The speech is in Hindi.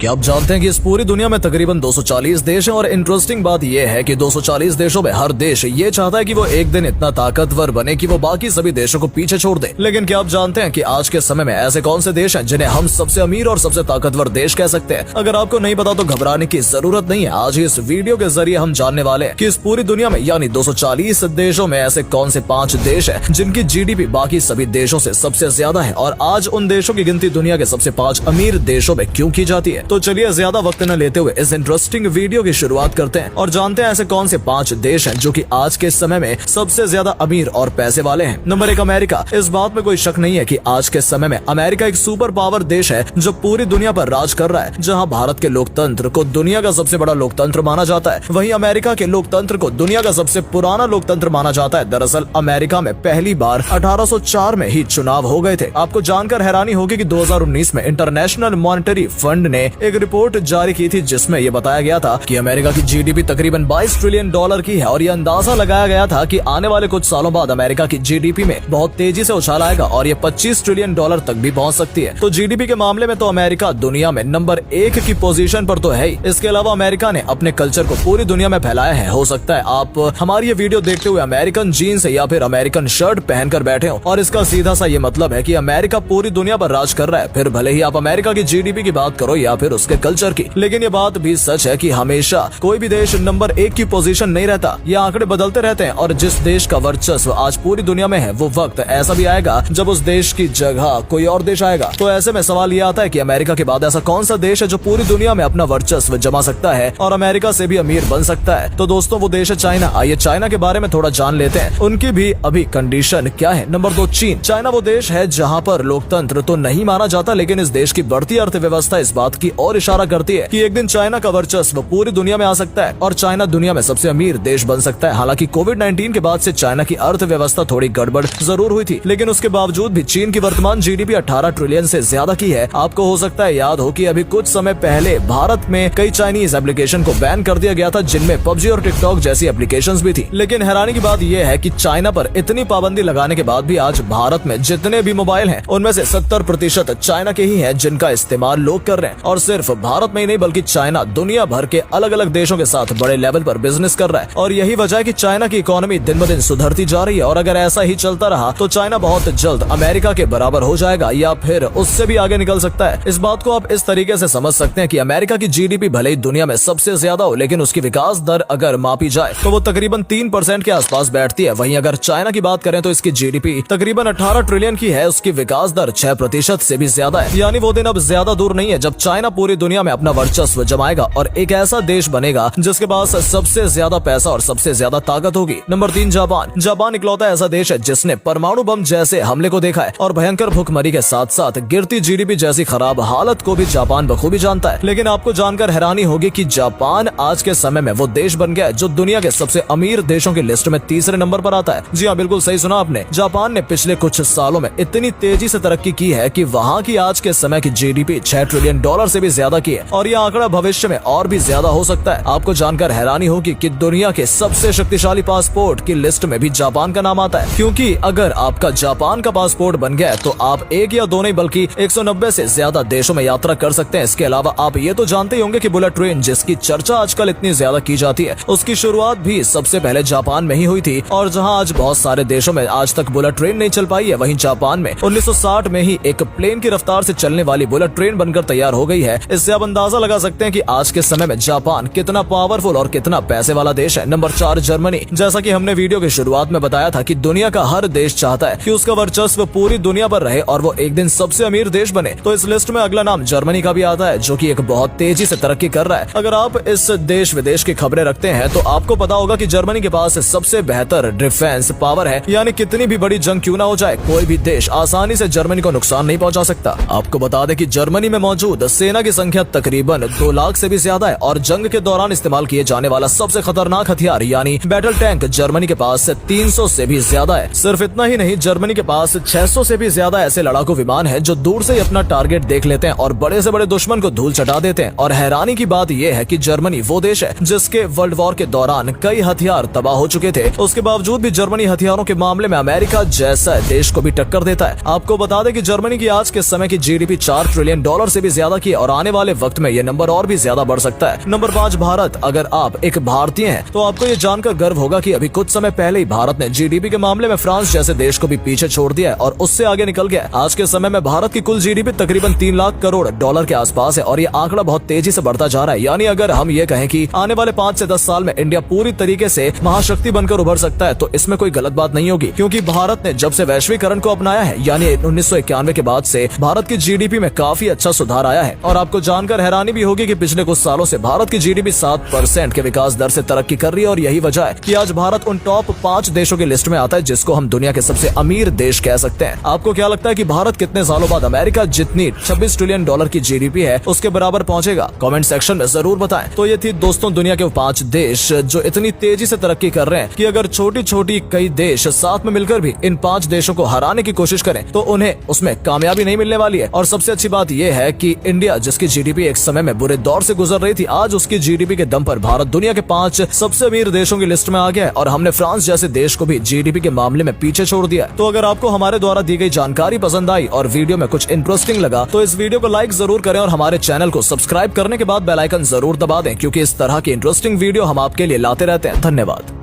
क्या आप जानते हैं कि इस पूरी दुनिया में तकरीबन 240 देश हैं और इंटरेस्टिंग बात यह है कि 240 देशों में हर देश ये चाहता है कि वो एक दिन इतना ताकतवर बने कि वो बाकी सभी देशों को पीछे छोड़ दे। लेकिन क्या आप जानते हैं कि आज के समय में ऐसे कौन से देश हैं जिन्हें हम सबसे अमीर और सबसे ताकतवर देश कह सकते हैं? अगर आपको नहीं पता तो घबराने की जरूरत नहीं है। आज ही इस वीडियो के जरिए हम जानने वाले हैं कि इस पूरी दुनिया में यानी 240 देशों में ऐसे कौन से 5 देश हैं जिनकी जीडीपी बाकी सभी देशों से सबसे ज्यादा है, और आज उन देशों की गिनती दुनिया के सबसे 5 अमीर देशों में क्यों की जाती है। तो चलिए ज्यादा वक्त न लेते हुए इस इंटरेस्टिंग वीडियो की शुरुआत करते हैं और जानते हैं ऐसे कौन से 5 देश हैं जो कि आज के समय में सबसे ज्यादा अमीर और पैसे वाले हैं। Number 1 America. इस बात में कोई शक नहीं है कि आज के समय में अमेरिका एक सुपर पावर देश है जो पूरी दुनिया पर राज कर रहा है। जहां भारत के लोकतंत्र को दुनिया का सबसे बड़ा लोकतंत्र माना जाता है, वहीं अमेरिका के लोकतंत्र को दुनिया का सबसे पुराना लोकतंत्र माना जाता है। दरअसल अमेरिका में पहली बार 1804 में ही चुनाव हो गए थे। आपको जानकर हैरानी होगी कि 2019 में इंटरनेशनल मॉनेटरी फंड ने एक रिपोर्ट जारी की थी जिसमें यह बताया गया था कि अमेरिका की जीडीपी तकरीबन $22 ट्रिलियन की है, और ये अंदाजा लगाया गया था कि आने वाले कुछ सालों बाद अमेरिका की जीडीपी में बहुत तेजी से उछाल आएगा और ये $25 ट्रिलियन तक भी पहुंच सकती है। तो जीडीपी के मामले में तो अमेरिका दुनिया में नंबर 1 की पोजीशन पर तो है ही। इसके अलावा अमेरिका ने अपने कल्चर को पूरी दुनिया में फैलाया है। हो सकता है आप हमारी ये वीडियो देखते हुए अमेरिकन जीन्स या फिर अमेरिकन शर्ट पहनकर बैठे हो, और इसका सीधा सा ये मतलब है कि अमेरिका पूरी दुनिया पर राज कर रहा है, फिर भले ही आप अमेरिका की जीडीपी की बात करो या फिर उसके कल्चर की। लेकिन ये बात भी सच है कि हमेशा कोई भी देश नंबर 1 की पोजीशन नहीं रहता। ये आंकड़े बदलते रहते हैं, और जिस देश का वर्चस्व आज पूरी दुनिया में है वो वक्त ऐसा भी आएगा जब उस देश की जगह कोई और देश आएगा। तो ऐसे में सवाल ये आता है कि अमेरिका के बाद ऐसा कौन सा देश है जो पूरी दुनिया में अपना वर्चस्व जमा सकता है और अमेरिका से भी अमीर बन सकता है? तो दोस्तों वो देश है चाइना। आइए चाइना के बारे में थोड़ा जान लेते हैं, उनकी भी अभी कंडीशन क्या है। नंबर 2 चीन। चाइना वो देश है जहाँ पर लोकतंत्र तो नहीं माना जाता, लेकिन इस देश की बढ़ती अर्थव्यवस्था इस बात की और इशारा करती है कि एक दिन चाइना का वर्चस्व पूरी दुनिया में आ सकता है और चाइना दुनिया में सबसे अमीर देश बन सकता है। हालांकि कोविड-19 के बाद से चाइना की अर्थव्यवस्था थोड़ी गड़बड़ जरूर हुई थी, लेकिन उसके बावजूद भी चीन की वर्तमान जीडीपी 18 ट्रिलियन से ज्यादा की है। आपको हो सकता है याद हो कि अभी कुछ समय पहले भारत में कई चाइनीज एप्लीकेशन को बैन कर दिया गया था, जिनमें पबजी और टिकटॉक जैसी एप्लीकेशंस भी थी। लेकिन हैरानी की बात यह है कि चाइना पर इतनी पाबंदी लगाने के बाद भी आज भारत में जितने भी मोबाइल हैं उनमें से 70% चाइना के ही हैं जिनका इस्तेमाल लोग कर रहे हैं। और सिर्फ भारत में ही नहीं बल्कि चाइना दुनिया भर के अलग अलग देशों के साथ बड़े लेवल पर बिजनेस कर रहा है, और यही वजह है कि चाइना की इकोनॉमी दिन ब दिन सुधरती जा रही है। और अगर ऐसा ही चलता रहा तो चाइना बहुत जल्द अमेरिका के बराबर हो जाएगा या फिर उससे भी आगे निकल सकता है। इस बात को आप इस तरीके से समझ सकते हैं कि अमेरिका की जीडीपी भले ही दुनिया में सबसे ज्यादा हो, लेकिन उसकी विकास दर अगर मापी जाए तो वो तकरीबन 3% के आसपास बैठती है। वहीं अगर चाइना की बात करें तो इसकी जीडीपी तकरीबन 18 ट्रिलियन की है, उसकी विकास दर 6% से भी ज्यादा है। यानी वो दिन अब ज्यादा दूर नहीं है जब चाइना पूरी दुनिया में अपना वर्चस्व जमाएगा और एक ऐसा देश बनेगा जिसके पास सबसे ज्यादा पैसा और सबसे ज्यादा ताकत होगी। Number 3 Japan. जापान इकलौता ऐसा देश है जिसने परमाणु बम जैसे हमले को देखा है, और भयंकर भूखमरी के साथ साथ गिरती जीडीपी जैसी खराब हालत को भी जापान बखूबी जानता है। लेकिन आपको जानकर हैरानी होगी कि जापान आज के समय में वो देश बन गया है जो दुनिया के सबसे अमीर देशों की लिस्ट में तीसरे नंबर पर आता है। जी हाँ, बिल्कुल सही सुना आपने। जापान ने पिछले कुछ सालों में इतनी तेजी से तरक्की की है कि वहाँ की आज के समय की जीडीपी $6 ट्रिलियन से भी ज्यादा की है, और यह आंकड़ा भविष्य में और भी ज्यादा हो सकता है। आपको जानकर हैरानी होगी कि दुनिया के सबसे शक्तिशाली पासपोर्ट की लिस्ट में भी जापान का नाम आता है, क्योंकि अगर आपका जापान का पासपोर्ट बन गया तो आप एक या दो नहीं बल्कि 190 से ज्यादा देशों में यात्रा कर सकते हैं। इसके अलावा आप ये तो जानते ही होंगे कि बुलेट ट्रेन जिसकी चर्चा आजकल इतनी ज्यादा की जाती है, उसकी शुरुआत भी सबसे पहले जापान में ही हुई थी। और जहां आज बहुत सारे देशों में आज तक बुलेट ट्रेन नहीं चल पाई है, वहीं जापान में 1960 में ही एक प्लेन की रफ्तार से चलने वाली बुलेट ट्रेन बनकर तैयार हो गई है। इससे आप अंदाजा लगा सकते हैं कि आज के समय में जापान कितना पावरफुल और कितना पैसे वाला देश है। Number 4 Germany. जैसा कि हमने वीडियो की शुरुआत में बताया था कि दुनिया का हर देश चाहता है कि उसका वर्चस्व पूरी दुनिया पर रहे और वो एक दिन सबसे अमीर देश बने, तो इस लिस्ट में अगला नाम जर्मनी का भी आता है जो कि एक बहुत तेजी से तरक्की कर रहा है। अगर आप इस देश विदेश की खबरें रखते हैं तो आपको पता होगा कि जर्मनी के पास सबसे बेहतर डिफेंस पावर है, यानी कितनी भी बड़ी जंग क्यों ना हो जाए कोई भी देश आसानी से जर्मनी को नुकसान नहीं पहुंचा सकता। आपको बता दें कि जर्मनी में मौजूद सेना की संख्या तकरीबन 2 लाख से भी ज्यादा है, और जंग के दौरान इस्तेमाल किए जाने वाला सबसे खतरनाक हथियार यानी बैटल टैंक जर्मनी के पास 300 से भी ज्यादा है। सिर्फ इतना ही नहीं, जर्मनी के पास 600 से भी ज्यादा ऐसे लड़ाकू विमान हैं जो दूर से ही अपना टारगेट देख लेते हैं और बड़े से बड़े दुश्मन को धूल चटा देते हैं। और हैरानी की बात यह है कि जर्मनी वो देश है जिसके वर्ल्ड वॉर के दौरान कई हथियार तबाह हो चुके थे, उसके बावजूद भी जर्मनी हथियारों के मामले में अमेरिका जैसा देश को भी टक्कर देता है। आपको बता दें कि जर्मनी की आज के समय की जीडीपी $4 ट्रिलियन से भी ज्यादा की, और आने वाले वक्त में ये नंबर और भी ज्यादा बढ़ सकता है। नंबर 5 भारत। अगर आप एक भारतीय हैं तो आपको ये जानकर गर्व होगा कि अभी कुछ समय पहले ही भारत ने जीडीपी के मामले में फ्रांस जैसे देश को भी पीछे छोड़ दिया है और उससे आगे निकल गया है। आज के समय में भारत की कुल जीडीपी तकरीबन 3 लाख करोड़ डॉलर के आसपास है और ये आंकड़ा बहुत तेजी से बढ़ता जा रहा है। यानी अगर हम ये कहें कि आने वाले 5 से 10 साल में इंडिया पूरी तरीके से महाशक्ति बनकर उभर सकता है तो इसमें कोई गलत बात नहीं होगी, क्योंकि भारत ने जब से वैश्वीकरण को अपनाया है यानी 1991 के बाद से भारत की जीडीपी में काफी अच्छा सुधार आया है। और आपको जानकर हैरानी भी होगी कि पिछले कुछ सालों से भारत की जीडीपी 7% के विकास दर से तरक्की कर रही है और यही वजह है कि आज भारत उन टॉप 5 देशों की लिस्ट में आता है जिसको हम दुनिया के सबसे अमीर देश कह सकते हैं। आपको क्या लगता है कि भारत कितने सालों बाद अमेरिका जितनी 26 ट्रिलियन डॉलर की जीडीपी है उसके बराबर पहुंचेगा? कमेंट सेक्शन में जरूर बताएं। तो ये थी दोस्तों दुनिया के 5 देश जो इतनी तेजी से तरक्की कर रहे हैं कि अगर छोटी छोटी कई देश साथ में मिलकर भी इन 5 देशों को हराने की कोशिश करें तो उन्हें उसमें कामयाबी नहीं मिलने वाली है। और सबसे अच्छी बात यह है कि इंडिया जिसकी जीडीपी एक समय में बुरे दौर से गुजर रही थी, आज उसकी जीडीपी के दम पर भारत दुनिया के 5 सबसे अमीर देशों की लिस्ट में आ गया है और हमने फ्रांस जैसे देश को भी जीडीपी के मामले में पीछे छोड़ दिया। तो अगर आपको हमारे द्वारा दी गई जानकारी पसंद आई और वीडियो में कुछ इंटरेस्टिंग लगा तो इस वीडियो को लाइक जरूर करें और हमारे चैनल को सब्सक्राइब करने के बाद बेल आइकन जरूर दबा दें, क्योंकि इस तरह की इंटरेस्टिंग वीडियो हम आपके लिए लाते रहते हैं। धन्यवाद।